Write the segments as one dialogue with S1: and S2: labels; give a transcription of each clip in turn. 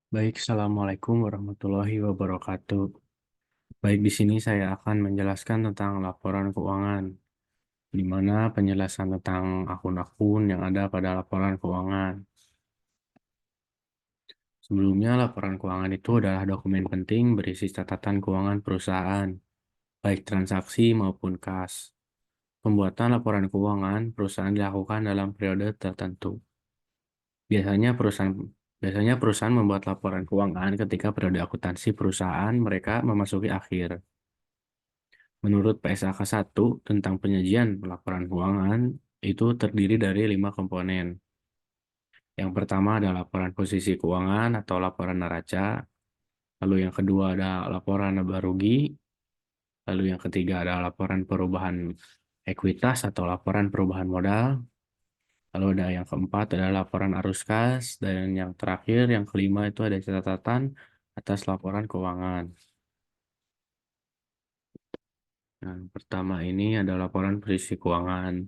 S1: Baik, Assalamualaikum warahmatullahi wabarakatuh. Baik, di sini saya akan menjelaskan tentang laporan keuangan, di mana penjelasan tentang akun-akun yang ada pada laporan keuangan. Sebelumnya, laporan keuangan itu adalah dokumen penting berisi catatan keuangan perusahaan, baik transaksi maupun kas. Pembuatan laporan keuangan perusahaan dilakukan dalam periode tertentu. Biasanya perusahaan Biasanya perusahaan membuat laporan keuangan ketika periode akuntansi perusahaan mereka memasuki akhir. Menurut PSAK 1 tentang penyajian laporan keuangan, itu terdiri dari 5 komponen. Yang pertama ada laporan posisi keuangan atau laporan neraca, lalu yang kedua ada laporan laba rugi, lalu yang ketiga ada laporan perubahan ekuitas atau laporan perubahan modal, lalu ada yang keempat ada laporan arus kas, dan yang terakhir, yang kelima itu ada catatan atas laporan keuangan. Nah, pertama ini ada laporan posisi keuangan.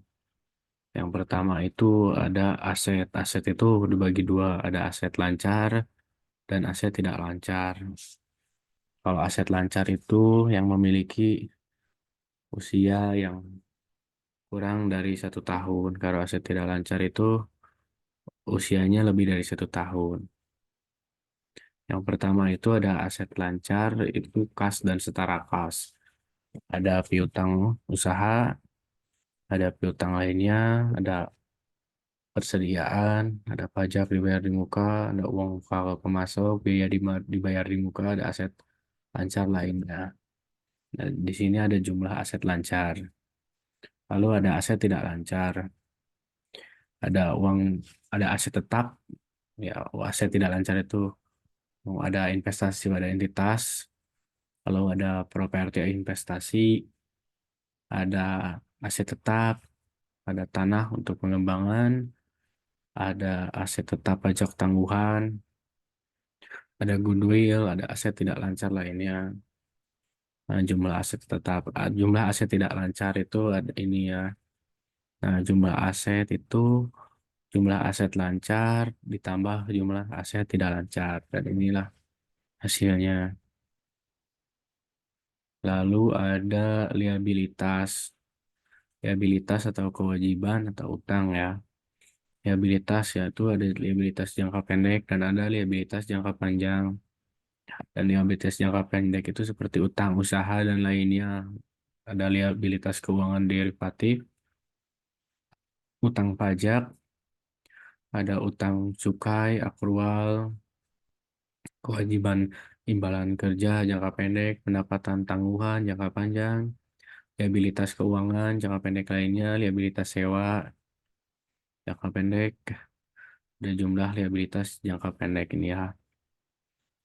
S1: Yang pertama itu ada aset. Aset itu dibagi dua, ada aset lancar dan aset tidak lancar. Kalau aset lancar itu yang memiliki usia yang kurang dari 1 tahun. Kalau aset tidak lancar itu usianya lebih dari 1 tahun. Yang pertama itu ada aset lancar, itu kas dan setara kas. Ada piutang usaha, ada piutang lainnya, ada persediaan, ada pajak dibayar di muka, ada uang muka kemasuk, biaya dibayar di muka, ada aset lancar lainnya. Dan di sini ada jumlah aset lancar. Lalu ada aset tidak lancar. Ada uang, ada aset tetap. Ya, aset tidak lancar itu ada investasi pada entitas. Lalu ada properti investasi, ada aset tetap, ada tanah untuk pengembangan, ada aset tetap pajak tangguhan, ada goodwill, ada aset tidak lancar lainnya. Nah, jumlah aset tidak lancar itu ada ini ya. Nah, jumlah aset lancar ditambah jumlah aset tidak lancar, dan inilah hasilnya. Lalu ada liabilitas. Liabilitas atau kewajiban atau utang ya. Liabilitas yaitu ada liabilitas jangka pendek dan ada liabilitas jangka panjang. Dan liabilitas jangka pendek itu seperti utang usaha dan lainnya. Ada liabilitas keuangan derivatif, utang pajak, ada utang cukai, akrual, kewajiban imbalan kerja jangka pendek, pendapatan tangguhan jangka panjang, liabilitas keuangan jangka pendek lainnya, liabilitas sewa jangka pendek, dan jumlah liabilitas jangka pendek ini ya.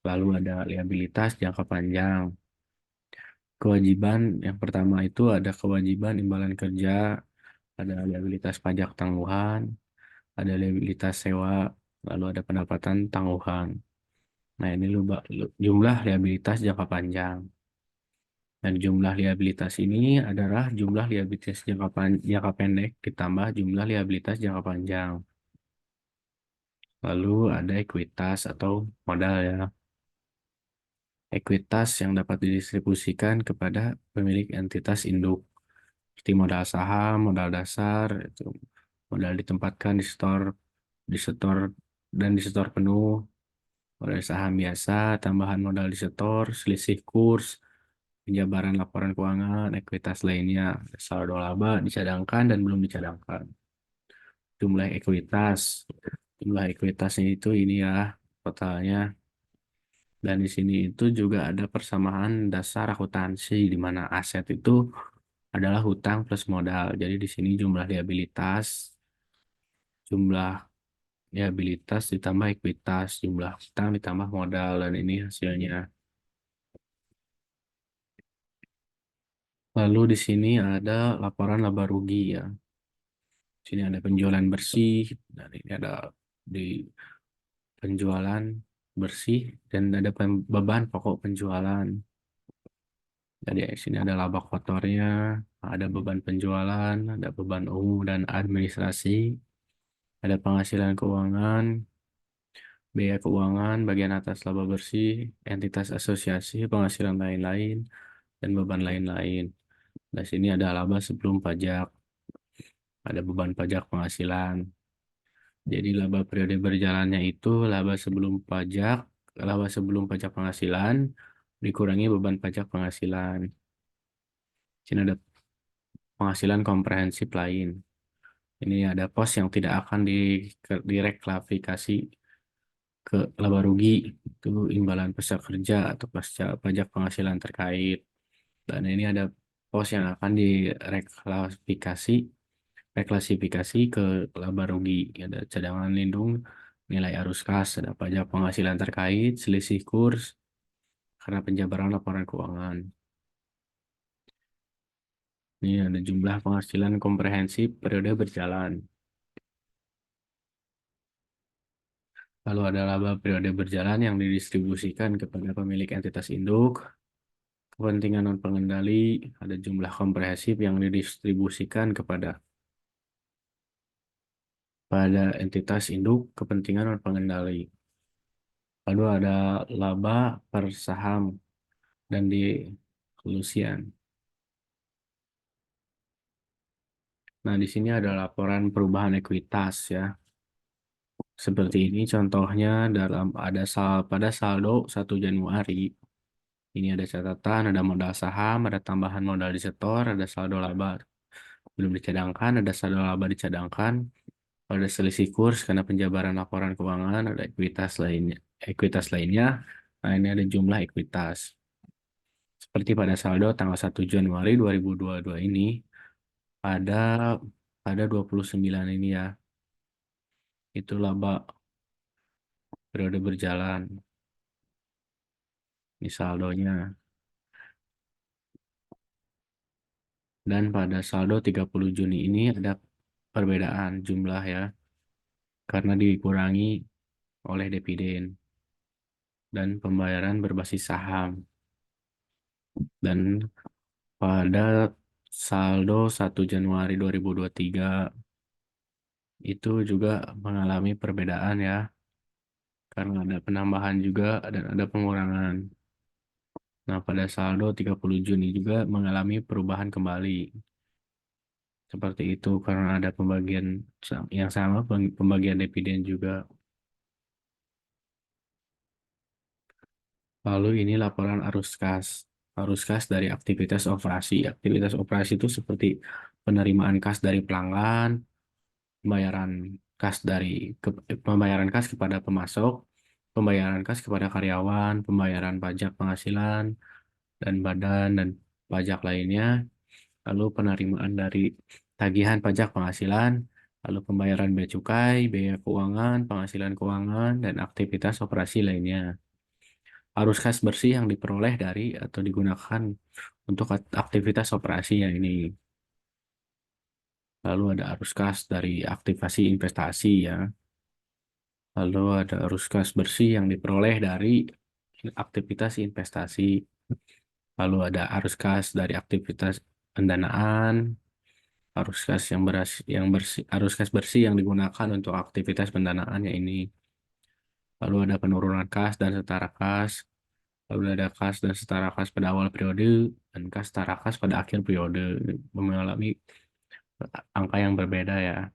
S1: Lalu ada liabilitas jangka panjang. Kewajiban yang pertama itu ada kewajiban imbalan kerja, ada liabilitas pajak tangguhan, ada liabilitas sewa, lalu ada pendapatan tangguhan. Nah, ini jumlah liabilitas jangka panjang. Dan jumlah liabilitas ini adalah jumlah liabilitas jangka pendek ditambah jumlah liabilitas jangka panjang. Lalu ada ekuitas atau modal ya. Ekuitas yang dapat didistribusikan kepada pemilik entitas induk. Seperti modal saham, modal dasar, itu modal ditempatkan di setor dan disetor penuh. Modal saham biasa, tambahan modal disetor, selisih kurs, penjabaran laporan keuangan, ekuitas lainnya, saldo laba, dicadangkan dan belum dicadangkan. Jumlah ekuitas. Jumlah ekuitasnya itu ini ya totalnya. Dan di sini itu juga ada persamaan dasar akuntansi di mana aset itu adalah hutang plus modal. Jadi di sini jumlah liabilitas ditambah ekuitas, jumlah hutang ditambah modal, dan ini hasilnya. Lalu di sini ada laporan laba rugi ya. Sini ada penjualan bersih, dan ini ada di penjualan bersih, dan ada beban pokok penjualan. Jadi di sini ada laba kotornya, ada beban penjualan, ada beban umum dan administrasi, ada penghasilan keuangan, biaya keuangan, bagian atas laba bersih, entitas asosiasi, penghasilan lain-lain, dan beban lain-lain. Di sini ada laba sebelum pajak, ada beban pajak penghasilan. Jadi laba periode berjalannya itu laba sebelum pajak penghasilan dikurangi beban pajak penghasilan. Sini ada penghasilan komprehensif lain. Ini ada pos yang tidak akan direklasifikasi ke laba rugi, itu imbalan peserta kerja atau pasca pajak penghasilan terkait. Dan ini ada pos yang akan reklasifikasi ke laba rugi. Ada cadangan lindung, nilai arus kas, ada pajak penghasilan terkait, selisih kurs, karena penjabaran laporan keuangan. Ini ada jumlah penghasilan komprehensif periode berjalan. Lalu ada laba periode berjalan yang didistribusikan kepada pemilik entitas induk, kepentingan non pengendali, ada jumlah komprehensif yang didistribusikan pada entitas induk, kepentingan non pengendali. Lalu ada laba per saham dan di kelusian. Nah, di sini ada laporan perubahan ekuitas ya. Seperti ini contohnya pada saldo 1 Januari. Ini ada catatan, ada modal saham, ada tambahan modal disetor, ada saldo laba belum dicadangkan, ada saldo laba dicadangkan, ada selisih kurs karena penjabaran laporan keuangan, ada ekuitas lainnya. Nah, ini ada jumlah ekuitas. Seperti pada saldo tanggal 1 Januari 2022 ini, pada pada 29 ini ya, itu laba periode berjalan. Ini saldonya. Dan pada saldo 30 Juni ini ada perbedaan jumlah ya, karena dikurangi oleh dividen dan pembayaran berbasis saham. Dan pada saldo 1 Januari 2023 itu juga mengalami perbedaan ya, karena ada penambahan juga dan ada pengurangan. Nah, pada saldo 30 Juni juga mengalami perubahan kembali. Seperti itu karena ada pembagian yang sama, pembagian dividen juga. Lalu ini laporan arus kas. Arus kas dari aktivitas operasi. Aktivitas operasi itu seperti penerimaan kas dari pelanggan, pembayaran pembayaran kas kepada pemasok, pembayaran kas kepada karyawan, pembayaran pajak penghasilan dan badan dan pajak lainnya, lalu penerimaan dari tagihan pajak penghasilan, lalu pembayaran bea cukai, biaya keuangan, penghasilan keuangan, dan aktivitas operasi lainnya. Arus kas bersih yang diperoleh dari atau digunakan untuk aktivitas operasinya ini. Lalu ada arus kas dari aktivasi investasi ya. Lalu ada arus kas bersih yang diperoleh dari aktivitas investasi. Lalu ada arus kas dari aktivitas pendanaan, arus kas bersih yang digunakan untuk aktivitas pendanaannya ini. Lalu ada penurunan kas dan setara kas. Lalu ada kas dan setara kas pada awal periode dan kas setara kas pada akhir periode, mengalami angka yang berbeda ya.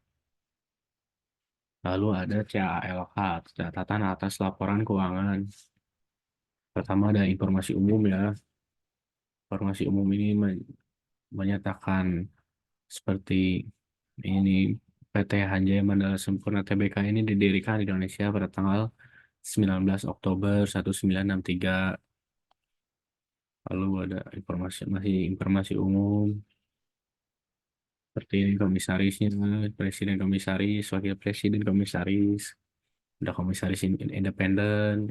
S1: Lalu ada CALK, catatan atas laporan keuangan. Pertama ada informasi umum ya. Informasi umum ini menyatakan seperti ini, PT Hanjaya Mandala Sempurna Tbk ini didirikan di Indonesia pada tanggal 19 Oktober 1963. Lalu ada informasi umum seperti ini komisarisnya, presiden komisaris, wakil presiden komisaris, ada komisaris independen,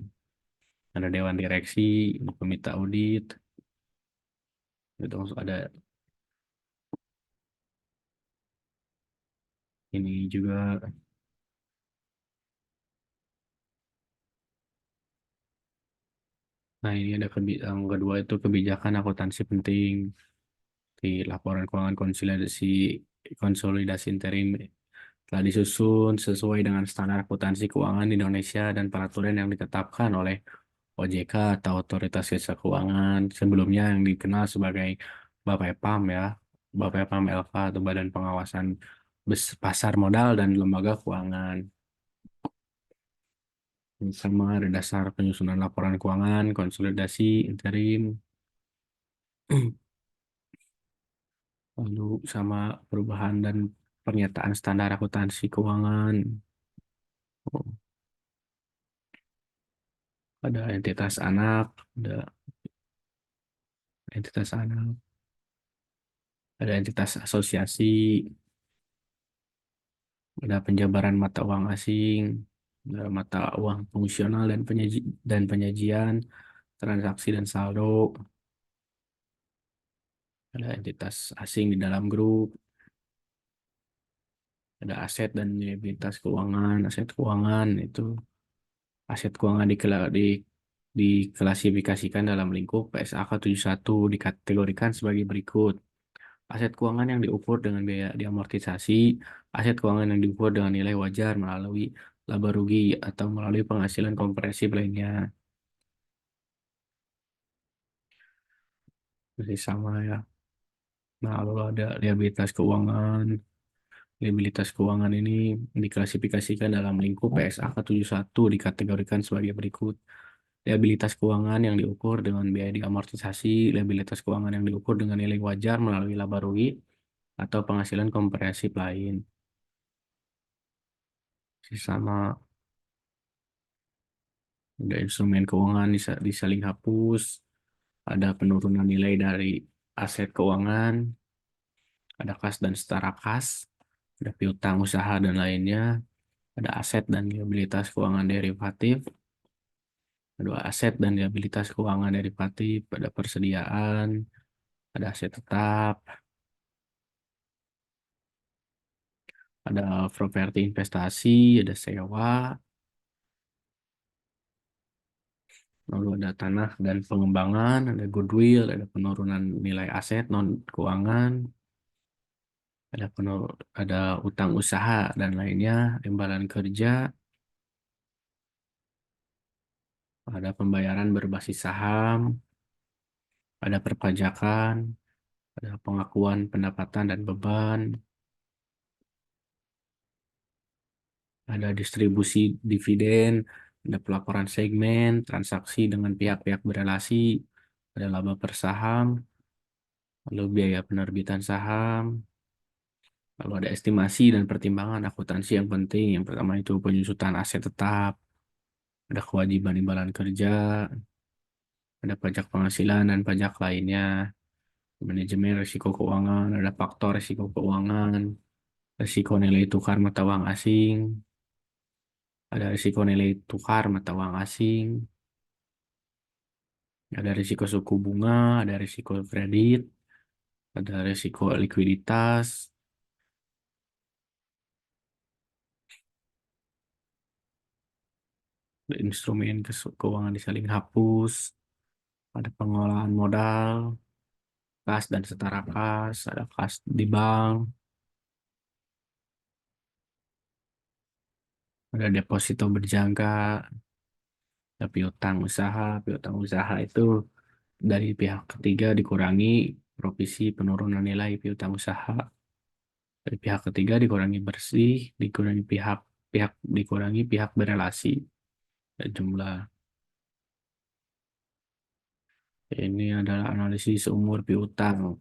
S1: ada dewan direksi, komite audit, itu ada ini juga. Nah, ini ada yang kedua itu kebijakan akuntansi penting di laporan keuangan konsolidasi konsolidasi interim telah disusun sesuai dengan standar akuntansi keuangan di Indonesia dan peraturan yang ditetapkan oleh OJK atau Otoritas Jasa Keuangan sebelumnya yang dikenal sebagai BAPEPAM ya, BAPEPAM LK atau Badan Pengawasan Pasar Modal dan Lembaga Keuangan. Sama ada dasar penyusunan laporan keuangan, konsolidasi, interim, lalu sama perubahan dan pernyataan standar akuntansi keuangan. Oh, ada ada entitas anak, ada entitas asosiasi, ada penjabaran mata uang asing, ada mata uang fungsional dan penyajian, transaksi dan saldo, ada entitas asing di dalam grup, ada aset dan liabilitas keuangan, aset keuangan itu aset keuangan diklasifikasikan dalam lingkup PSAK satu dikategorikan sebagai berikut. Aset keuangan yang diukur dengan biaya diamortisasi, aset keuangan yang diukur dengan nilai wajar melalui laba rugi atau melalui penghasilan kompresif lainnya. Masih sama ya. Nah, lalu ada liabilitas keuangan ini diklasifikasikan dalam lingkup PSAK satu dikategorikan sebagai berikut. Liabilitas keuangan yang diukur dengan biaya diamortisasi, liabilitas keuangan yang diukur dengan nilai wajar melalui laba rugi atau penghasilan kompresif lain. Sama ada instrumen keuangan disaling hapus, ada penurunan nilai dari aset keuangan, ada kas dan setara kas, ada piutang usaha dan lainnya, ada aset dan liabilitas keuangan derivatif, ada aset dan liabilitas keuangan derivatif, ada persediaan, ada aset tetap, ada properti investasi, ada sewa, lalu ada tanah dan pengembangan, ada goodwill, ada penurunan nilai aset non keuangan, ada utang usaha dan lainnya, imbalan kerja, ada pembayaran berbasis saham, ada perpajakan, ada pengakuan pendapatan dan beban, ada distribusi dividen, ada pelaporan segmen, transaksi dengan pihak-pihak berelasi, ada laba per saham, lalu biaya penerbitan saham, lalu ada estimasi dan pertimbangan akuntansi yang penting. Yang pertama itu penyusutan aset tetap, ada kewajiban imbalan kerja, ada pajak penghasilan dan pajak lainnya, manajemen risiko keuangan, ada faktor risiko keuangan, risiko nilai tukar mata uang asing, ada risiko nilai tukar mata uang asing, ada risiko suku bunga, ada risiko kredit, ada risiko likuiditas, ada instrumen keuangan disaling hapus, ada pengolahan modal, kas dan setara kas, ada kas di bank, ada deposito berjangka, ada piutang usaha itu dari pihak ketiga dikurangi provisi penurunan nilai piutang usaha. Dari pihak ketiga dikurangi bersih, pihak dikurangi pihak berelasi. Dan jumlah ini adalah analisis umur piutang.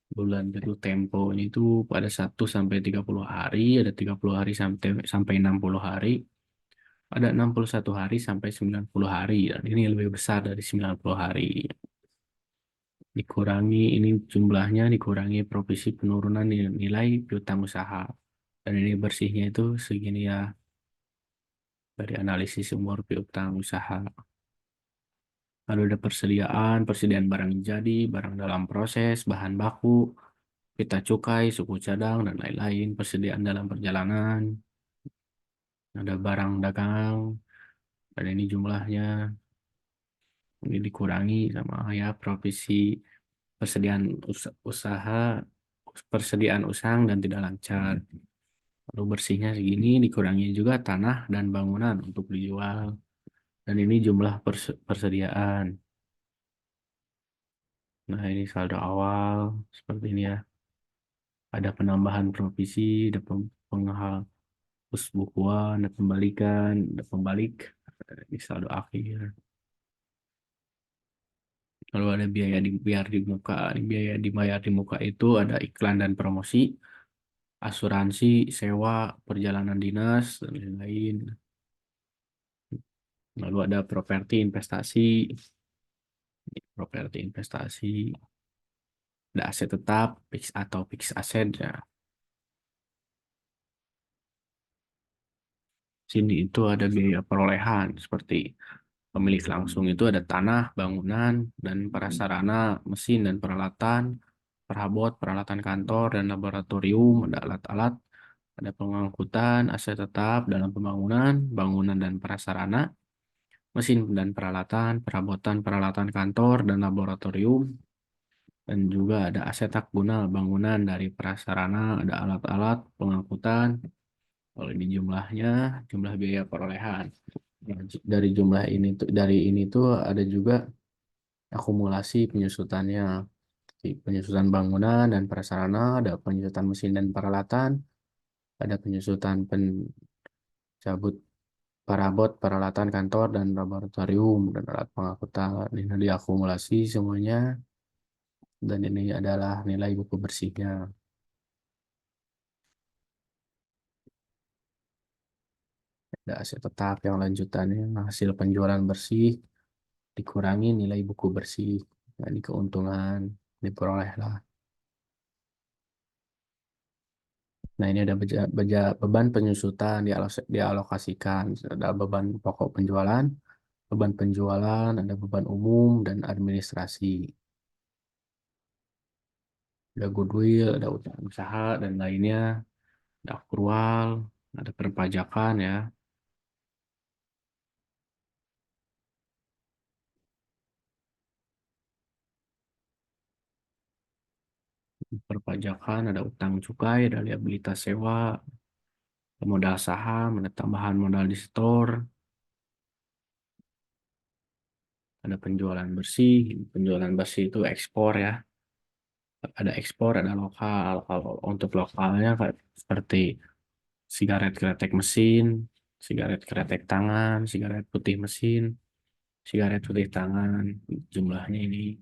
S1: Bulan jatuh temponya itu pada 1 sampai 30 hari, ada 30 hari sampai 60 hari, ada 61 hari sampai 90 hari. Dan ini lebih besar dari 90 hari. Dikurangi ini jumlahnya dikurangi provisi penurunan nilai piutang usaha. Dan ini bersihnya itu segini ya dari analisis umur piutang usaha. Lalu ada persediaan barang jadi, barang dalam proses, bahan baku, pita cukai, suku cadang, dan lain-lain. Persediaan dalam perjalanan, ada barang dagang, dan ini jumlahnya. Ini dikurangi sama ya provisi persediaan usaha, persediaan usang dan tidak lancar. Lalu bersihnya segini, dikurangi juga tanah dan bangunan untuk dijual. Dan ini jumlah persediaan. Nah, ini saldo awal seperti ini ya. Ada penambahan provisi, ada penghapus bukuan, ada pembalikan, ada pembalik. Ini saldo akhir. Lalu ada biaya dibayar di muka. Ini biaya dibayar di muka itu ada iklan dan promosi, asuransi, sewa, perjalanan dinas, dan lain-lain. Lalu ada properti investasi, ada aset tetap, fix atau fix aset ya. Sini itu ada biaya perolehan seperti pemilik langsung itu ada tanah, bangunan, dan prasarana, mesin dan peralatan, perabot, peralatan kantor dan laboratorium, ada alat-alat, ada pengangkutan, aset tetap dalam pembangunan, bangunan dan prasarana, mesin dan peralatan, perabotan, peralatan kantor dan laboratorium, dan juga ada aset tak guna bangunan dari prasarana, ada alat-alat pengangkutan. Kalau ini jumlahnya, jumlah biaya perolehan. Nah, dari ini tuh ada juga akumulasi penyusutannya. Penyusutan bangunan dan prasarana, ada penyusutan mesin dan peralatan, ada penyusutan pencabut perabot, peralatan kantor dan laboratorium dan alat pengangkutan. Ini diakumulasi semuanya dan ini adalah nilai buku bersihnya. Ada aset tetap yang lanjutannya hasil penjualan bersih dikurangi nilai buku bersih. Nah, ini keuntungan diperoleh lah. Nah, ini ada beban penyusutan dialokasikan. Ada beban pokok penjualan, beban penjualan, ada beban umum dan administrasi. Ada goodwill, ada utang usaha dan lainnya, ada akrual, ada perpajakan ya. Perpajakan, ada utang cukai, ada liabilitas sewa, ada modal saham, ada tambahan modal di store, ada penjualan bersih. Penjualan bersih itu ekspor ya. Ada ekspor, ada lokal. Kalau untuk lokalnya seperti sigaret kretek mesin, sigaret kretek tangan, sigaret putih mesin, sigaret putih tangan. Jumlahnya ini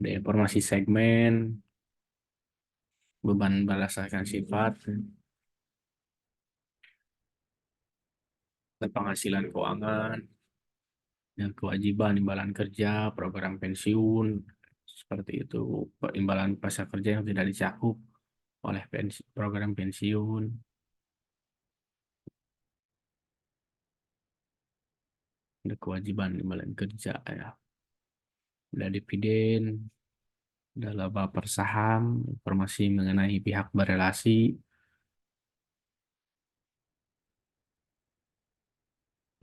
S1: ada informasi segmen, beban berdasarkan sifat, dan penghasilan keuangan, dan kewajiban imbalan kerja, program pensiun, seperti itu, imbalan pasca kerja yang tidak dicakup oleh program pensiun, ada kewajiban imbalan kerja ya, ada dividen, ada laba per saham, informasi mengenai pihak berelasi,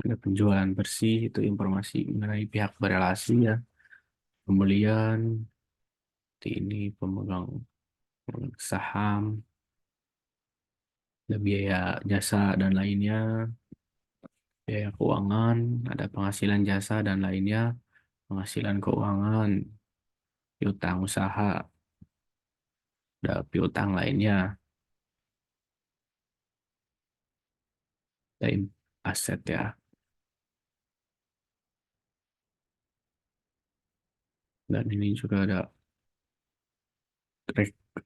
S1: ada penjualan bersih, itu informasi mengenai pihak berelasi ya, pembelian, ini pemegang saham, ada biaya jasa dan lainnya, biaya keuangan, ada penghasilan jasa dan lainnya, penghasilan keuangan, piutang usaha, ada piutang lainnya, ada aset ya. Dan ini juga ada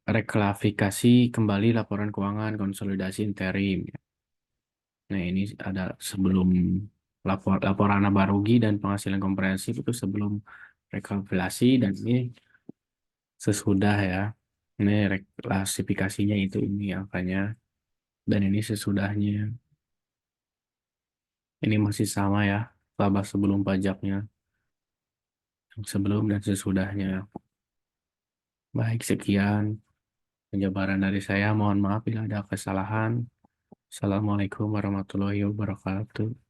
S1: reklasifikasi kembali laporan keuangan konsolidasi interim. Nah, ini ada sebelum laporan laba rugi dan penghasilan komprehensif itu sebelum rekalkulasi dan ini sesudah ya. Ini reklasifikasinya itu ini angkanya dan ini sesudahnya. Ini masih sama ya, laba sebelum pajaknya, yang sebelum dan sesudahnya. Baik, sekian penjabaran dari saya. Mohon maaf bila ada kesalahan. Assalamualaikum warahmatullahi wabarakatuh.